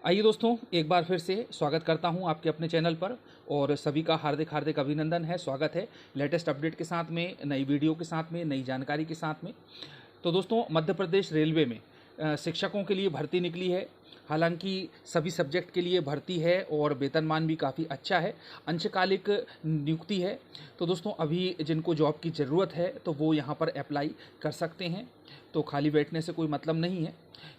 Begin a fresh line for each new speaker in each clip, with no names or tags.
आइए दोस्तों, एक बार फिर से स्वागत करता हूं आपके अपने चैनल पर और सभी का हार्दिक हार्दिक अभिनंदन है। स्वागत है लेटेस्ट अपडेट के साथ में, नई वीडियो के साथ में, नई जानकारी के साथ में। तो दोस्तों, मध्य प्रदेश रेलवे में शिक्षकों के लिए भर्ती निकली है। हालांकि सभी सब्जेक्ट के लिए भर्ती है और वेतनमान भी काफ़ी अच्छा है। अंशकालिक नियुक्ति है। तो दोस्तों, अभी जिनको जॉब की ज़रूरत है तो वो यहाँ पर अप्लाई कर सकते हैं। तो खाली बैठने से कोई मतलब नहीं है।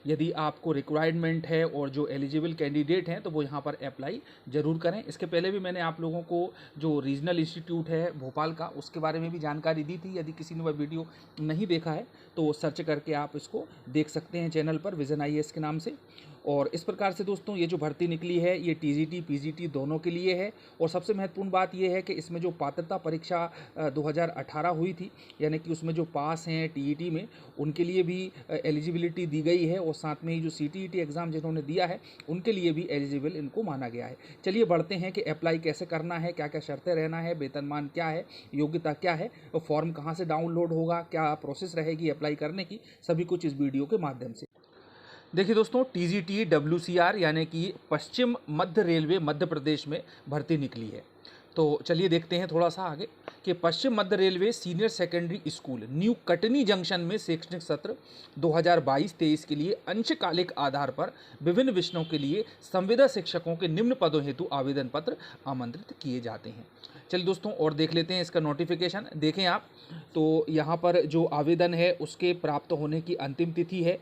यदि आपको रिक्वायरमेंट है और जो एलिजिबल कैंडिडेट हैं तो वो यहाँ पर अप्लाई ज़रूर करें। इसके पहले भी मैंने आप लोगों को जो रीजनल इंस्टीट्यूट है भोपाल का, उसके बारे में भी जानकारी दी थी। यदि किसी ने वह वीडियो नहीं देखा है तो सर्च करके आप इसको देख सकते हैं चैनल पर, विजन IAS के नाम से। और इस प्रकार से दोस्तों, ये जो भर्ती निकली है ये TGT PGT दोनों के लिए है। और सबसे महत्वपूर्ण बात ये है कि इसमें जो पात्रता परीक्षा 2018 हुई थी, यानी कि उसमें जो पास हैं TET में, उनके लिए भी एलिजिबिलिटी दी गई है। और साथ में ही जो CTET एग्ज़ाम जिन्होंने दिया है उनके लिए भी एलिजिबल इनको माना गया है। चलिए बढ़ते हैं कि अप्लाई कैसे करना है, क्या क्या शर्तें रहना है, वेतनमान क्या है, योग्यता क्या है, और फॉर्म कहाँ से डाउनलोड होगा, क्या प्रोसेस रहेगी अप्लाई करने की, सभी कुछ इस वीडियो के माध्यम से। देखिए दोस्तों, TGT WCR यानी कि पश्चिम मध्य रेलवे मध्य प्रदेश में भर्ती निकली है। तो चलिए देखते हैं थोड़ा सा आगे कि पश्चिम मध्य railway senior secondary school new Katni junction में शैक्षणिक सत्र 2022-23 के लिए अंशकालिक आधार पर विभिन्न विषयों के लिए संविदा शिक्षकों के निम्न पदों हेतु आवेदन पत्र आमंत्रित किए जाते हैं। चलिए दोस्तों, और देख लेते हैं इसका नोटिफिकेशन। देखें आप, तो यहाँ पर जो आवेदन है उसके प्राप्त होने की अंतिम तिथि है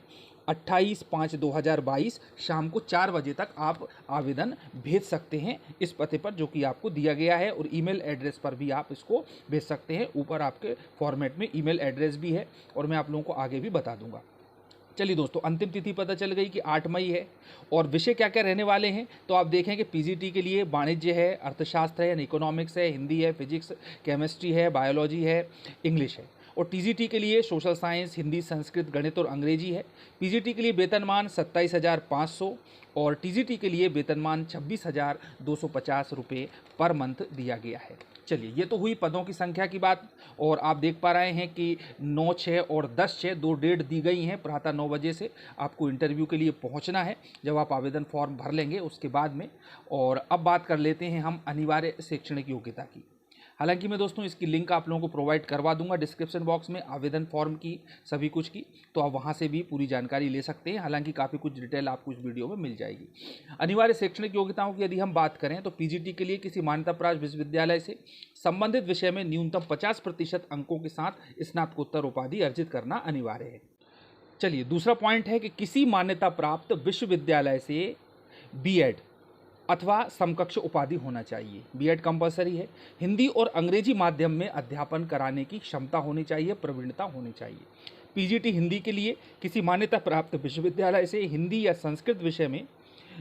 28/5/2022 शाम को 4 बजे तक आप आवेदन भेज सकते हैं इस पते पर जो कि आपको दिया गया है। और ईमेल एड्रेस पर भी आप इसको भेज सकते हैं। ऊपर आपके फॉर्मेट में ईमेल एड्रेस भी है और मैं आप लोगों को आगे भी बता दूंगा। चलिए दोस्तों, अंतिम तिथि पता चल गई कि 8 मई है। और विषय क्या क्या रहने वाले हैं तो आप देखें कि PGT के लिए वाणिज्य है, अर्थशास्त्र है, इकोनॉमिक्स है, हिंदी है, फिजिक्स, केमिस्ट्री है, बायोलॉजी है, इंग्लिश है। और TGT के लिए सोशल साइंस, हिंदी, संस्कृत, गणित और अंग्रेजी है। PGT के लिए वेतनमान 27,500 और TGT के लिए वेतनमान 26,250 रुपये पर मंथ दिया गया है। चलिए, ये तो हुई पदों की संख्या की बात। और आप देख पा रहे हैं कि 9/6 और 10/6 दो डेट दी गई हैं। प्रातः 9 बजे से आपको इंटरव्यू के लिए पहुंचना है जब आप आवेदन फॉर्म भर लेंगे उसके बाद में। और अब बात कर लेते हैं हम अनिवार्य शैक्षणिक योग्यता की। हालांकि मैं दोस्तों इसकी लिंक आप लोगों को प्रोवाइड करवा दूंगा डिस्क्रिप्शन बॉक्स में, आवेदन फॉर्म की, सभी कुछ की, तो आप वहां से भी पूरी जानकारी ले सकते हैं। हालांकि काफ़ी कुछ डिटेल आपको इस वीडियो में मिल जाएगी। अनिवार्य शैक्षणिक योग्यताओं की यदि हम बात करें तो PGT के लिए किसी मान्यता प्राप्त विश्वविद्यालय से संबंधित विषय में न्यूनतम 50% अंकों के साथ स्नातकोत्तर उपाधि अर्जित करना अनिवार्य है। चलिए, दूसरा पॉइंट है कि किसी मान्यता प्राप्त विश्वविद्यालय से B.Ed अथवा समकक्ष उपाधि होना चाहिए। B.Ed कंपलसरी है। हिंदी और अंग्रेजी माध्यम में अध्यापन कराने की क्षमता होनी चाहिए, प्रवीणता होनी चाहिए। PGT हिंदी के लिए किसी मान्यता प्राप्त विश्वविद्यालय से हिंदी या संस्कृत विषय में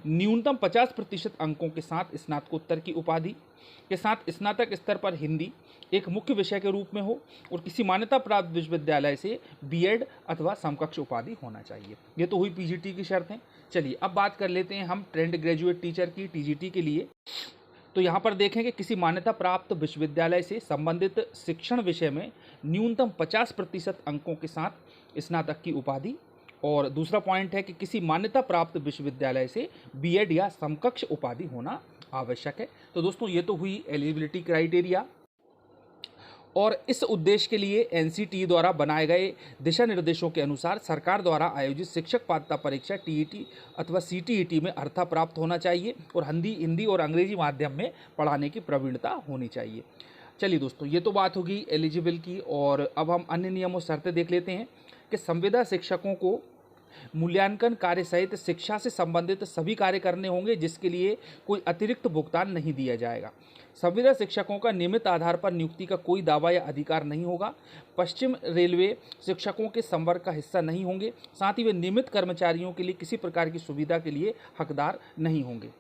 न्यूनतम 50% अंकों के साथ स्नातकोत्तर की उपाधि के साथ स्नातक स्तर पर हिंदी एक मुख्य विषय के रूप में हो और किसी मान्यता प्राप्त विश्वविद्यालय से B.Ed अथवा समकक्ष उपाधि होना चाहिए। ये तो हुई PGT की शर्तें। चलिए, अब बात कर लेते हैं हम ट्रेंड ग्रेजुएट टीचर की TGT के लिए। तो यहाँ पर देखें कि किसी मान्यता प्राप्त विश्वविद्यालय से संबंधित शिक्षण विषय में न्यूनतम 50% अंकों के साथ स्नातक की उपाधि। और दूसरा पॉइंट है कि किसी मान्यता प्राप्त विश्वविद्यालय से B.Ed या समकक्ष उपाधि होना आवश्यक है। तो दोस्तों, ये तो हुई एलिजिबिलिटी क्राइटेरिया। और इस उद्देश्य के लिए NCT द्वारा बनाए गए दिशा निर्देशों के अनुसार सरकार द्वारा आयोजित शिक्षक पात्रता परीक्षा TET अथवा CTET में अर्हता प्राप्त होना चाहिए और हिंदी और अंग्रेजी माध्यम में पढ़ाने की प्रवीणता होनी चाहिए। चलिए दोस्तों, ये तो बात होगी एलिजिबल की। और अब हम अन्य नियम और शर्तें देख लेते हैं कि संविदा शिक्षकों को मूल्यांकन कार्य सहित शिक्षा से संबंधित सभी कार्य करने होंगे जिसके लिए कोई अतिरिक्त भुगतान नहीं दिया जाएगा। संविदा शिक्षकों का नियमित आधार पर नियुक्ति का कोई दावा या अधिकार नहीं होगा। पश्चिम रेलवे शिक्षकों के संवर्ग का हिस्सा नहीं होंगे। साथ ही वे नियमित कर्मचारियों के लिए किसी प्रकार की सुविधा के लिए हकदार नहीं होंगे।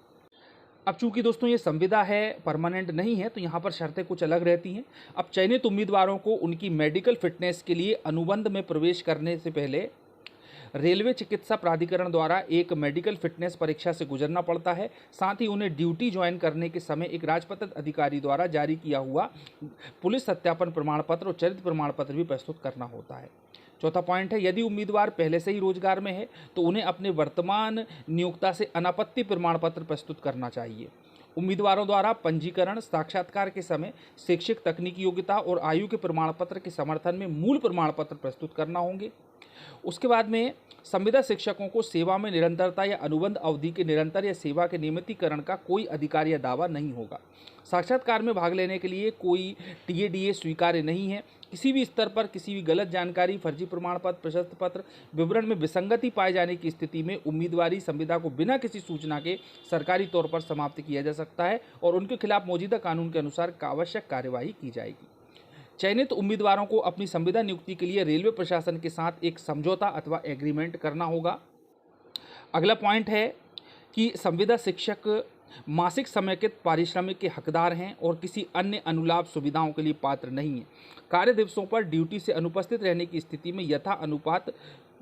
अब चूंकि दोस्तों ये संविदा है, परमानेंट नहीं है, तो यहाँ पर शर्तें कुछ अलग रहती हैं। अब चयनित उम्मीदवारों को उनकी मेडिकल फिटनेस के लिए अनुबंध में प्रवेश करने से पहले रेलवे चिकित्सा प्राधिकरण द्वारा एक मेडिकल फिटनेस परीक्षा से गुजरना पड़ता है। साथ ही उन्हें ड्यूटी ज्वाइन करने के समय एक राजपत्रित अधिकारी द्वारा जारी किया हुआ पुलिस सत्यापन प्रमाण पत्र और चरित्र प्रमाण पत्र भी प्रस्तुत करना होता है। चौथा पॉइंट है, यदि उम्मीदवार पहले से ही रोजगार में है तो उन्हें अपने वर्तमान नियोक्ता से अनापत्ति प्रमाण पत्र प्रस्तुत करना चाहिए। उम्मीदवारों द्वारा पंजीकरण, साक्षात्कार के समय शैक्षिक तकनीकी योग्यता और आयु के प्रमाण पत्र के समर्थन में मूल प्रमाण पत्र प्रस्तुत करना होंगे। उसके बाद में संविदा शिक्षकों को सेवा में निरंतरता या अनुबंध अवधि के निरंतर या सेवा के नियमितीकरण का कोई अधिकार या दावा नहीं होगा। साक्षात्कार में भाग लेने के लिए कोई टीएडीए स्वीकार्य नहीं है। किसी भी स्तर पर किसी भी गलत जानकारी, फर्जी प्रमाण पत्र, प्रशस्ति पत्र विवरण में विसंगति पाए जाने की स्थिति में उम्मीदवारी संविदा को बिना किसी सूचना के सरकारी तौर पर समाप्त किया जा सकता है और उनके खिलाफ मौजूदा कानून के अनुसार आवश्यक कार्यवाही की जाएगी। चयनित उम्मीदवारों को अपनी संविदा नियुक्ति के लिए रेलवे प्रशासन के साथ एक समझौता अथवा एग्रीमेंट करना होगा। अगला पॉइंट है कि संविदा शिक्षक मासिक समेकित पारिश्रमिक के हकदार हैं और किसी अन्य अनुलाभ सुविधाओं के लिए पात्र नहीं है। कार्य दिवसों पर ड्यूटी से अनुपस्थित रहने की स्थिति में यथा अनुपात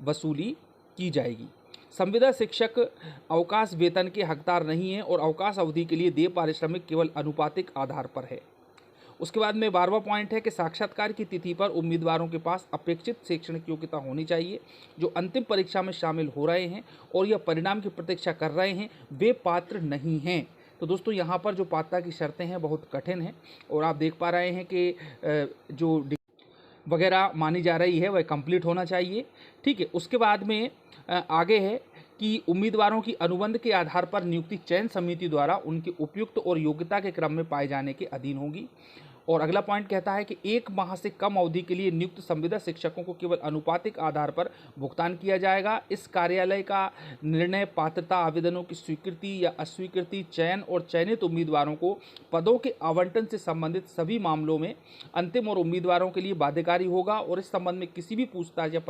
वसूली की जाएगी। संविदा शिक्षक अवकाश वेतन के हकदार नहीं है और अवकाश अवधि के लिए देय पारिश्रमिक केवल अनुपातिक आधार पर है। उसके बाद में 12वां पॉइंट है कि साक्षात्कार की तिथि पर उम्मीदवारों के पास अपेक्षित शैक्षणिक योग्यता होनी चाहिए। जो अंतिम परीक्षा में शामिल हो रहे हैं और यह परिणाम की प्रतीक्षा कर रहे हैं वे पात्र नहीं हैं। तो दोस्तों यहाँ पर जो पात्रता की शर्तें हैं बहुत कठिन हैं और आप देख पा रहे हैं कि जो वगैरह मानी जा रही है वह कंप्लीट होना चाहिए। ठीक है, उसके बाद में आगे है कि उम्मीदवारों की अनुबंध के आधार पर नियुक्ति चयन समिति द्वारा उनके उपयुक्त और योग्यता के क्रम में पाए जाने के अधीन होगी। और अगला पॉइंट कहता है कि 1 माह से कम अवधि के लिए नियुक्त संविदा शिक्षकों को केवल अनुपातिक आधार पर भुगतान किया जाएगा। इस कार्यालय का निर्णय पात्रता आवेदनों की स्वीकृति या अस्वीकृति, चयन और चयनित उम्मीदवारों को पदों के आवंटन से संबंधित सभी मामलों में अंतिम और उम्मीदवारों के लिए बाध्यकारी होगा और इस संबंध में किसी भी पूछताछ या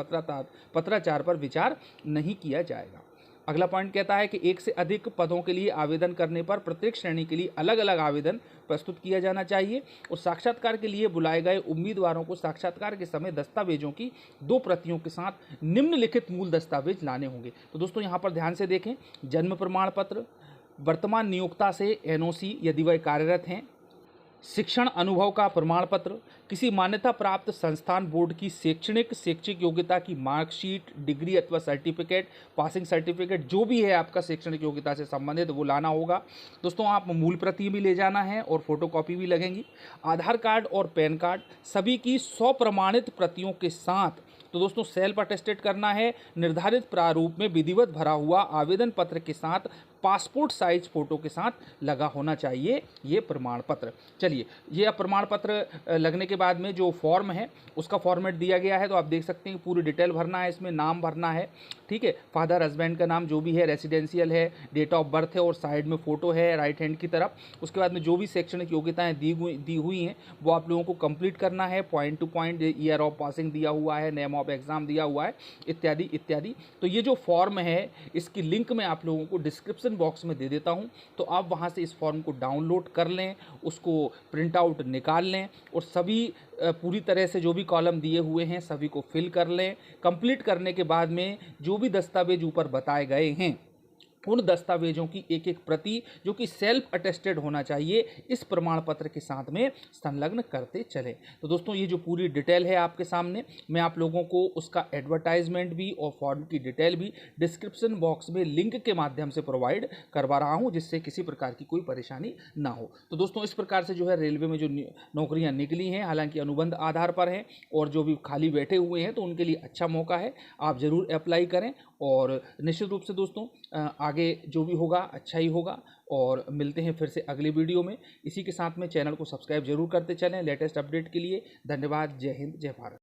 पत्राचार पर विचार नहीं किया जाएगा। अगला पॉइंट कहता है कि 1 से अधिक पदों के लिए आवेदन करने पर प्रत्येक श्रेणी के लिए अलग अलग आवेदन प्रस्तुत किया जाना चाहिए और साक्षात्कार के लिए बुलाए गए उम्मीदवारों को साक्षात्कार के समय दस्तावेजों की 2 प्रतियों के साथ निम्नलिखित मूल दस्तावेज लाने होंगे। तो दोस्तों यहाँ पर ध्यान से देखें, जन्म प्रमाण पत्र, वर्तमान नियोक्ता से एनओसी यदि वह कार्यरत हैं, शिक्षण अनुभव का प्रमाण पत्र, किसी मान्यता प्राप्त संस्थान बोर्ड की शैक्षिक योग्यता की मार्कशीट, डिग्री अथवा सर्टिफिकेट, पासिंग सर्टिफिकेट, जो भी है आपका शैक्षणिक योग्यता से संबंधित वो लाना होगा। दोस्तों आप मूल प्रति भी ले जाना है और फोटोकॉपी भी लगेंगी। आधार कार्ड और पैन कार्ड सभी की 100 प्रमाणित प्रतियों के साथ तो दोस्तों सेल्फ अटेस्टेड करना है। निर्धारित प्रारूप में विधिवत भरा हुआ आवेदन पत्र के साथ पासपोर्ट साइज फोटो के साथ लगा होना चाहिए ये प्रमाण पत्र। चलिए, ये प्रमाण पत्र लगने के बाद में जो फॉर्म है उसका फॉर्मेट दिया गया है, तो आप देख सकते हैं पूरी डिटेल भरना है, इसमें नाम भरना है। ठीक है, फादर हस्बैंड का नाम जो भी है, रेसिडेंशियल है, डेट ऑफ बर्थ है और साइड में फ़ोटो है राइट हैंड की तरफ। उसके बाद में जो भी शैक्षणिक योग्यताएँ दी हुई हैं वो आप लोगों को कंप्लीट करना है। Point two point year of passing दिया हुआ है, नेम ऑफ एग्ज़ाम दिया हुआ है, इत्यादि इत्यादि। तो ये जो फॉर्म है इसकी लिंक मैं आप लोगों को डिस्क्रिप्शन बॉक्स में दे देता हूं, तो आप वहां से इस फॉर्म को डाउनलोड कर लें, उसको प्रिंट आउट निकाल लें और सभी पूरी तरह से जो भी कॉलम दिए हुए हैं सभी को फिल कर लें। कंप्लीट करने के बाद में जो भी दस्तावेज ऊपर बताए गए हैं उन दस्तावेजों की एक एक प्रति जो कि सेल्फ अटेस्टेड होना चाहिए इस प्रमाण पत्र के साथ में संलग्न करते चलें। तो दोस्तों ये जो पूरी डिटेल है आपके सामने, मैं आप लोगों को उसका एडवर्टाइजमेंट भी और फॉर्म की डिटेल भी डिस्क्रिप्शन बॉक्स में लिंक के माध्यम से प्रोवाइड करवा रहा हूं, जिससे किसी प्रकार की कोई परेशानी ना हो। तो दोस्तों इस प्रकार से जो है रेलवे में जो नौकरियाँ निकली हैं, हालांकि अनुबंध आधार पर हैं और जो भी खाली बैठे हुए हैं तो उनके लिए अच्छा मौका है, आप ज़रूर अप्लाई करें। और निश्चित रूप से दोस्तों आगे जो भी होगा अच्छा ही होगा। और मिलते हैं फिर से अगले वीडियो में। इसी के साथ में चैनल को सब्सक्राइब जरूर करते चलें लेटेस्ट अपडेट के लिए। धन्यवाद। जय हिंद, जय भारत।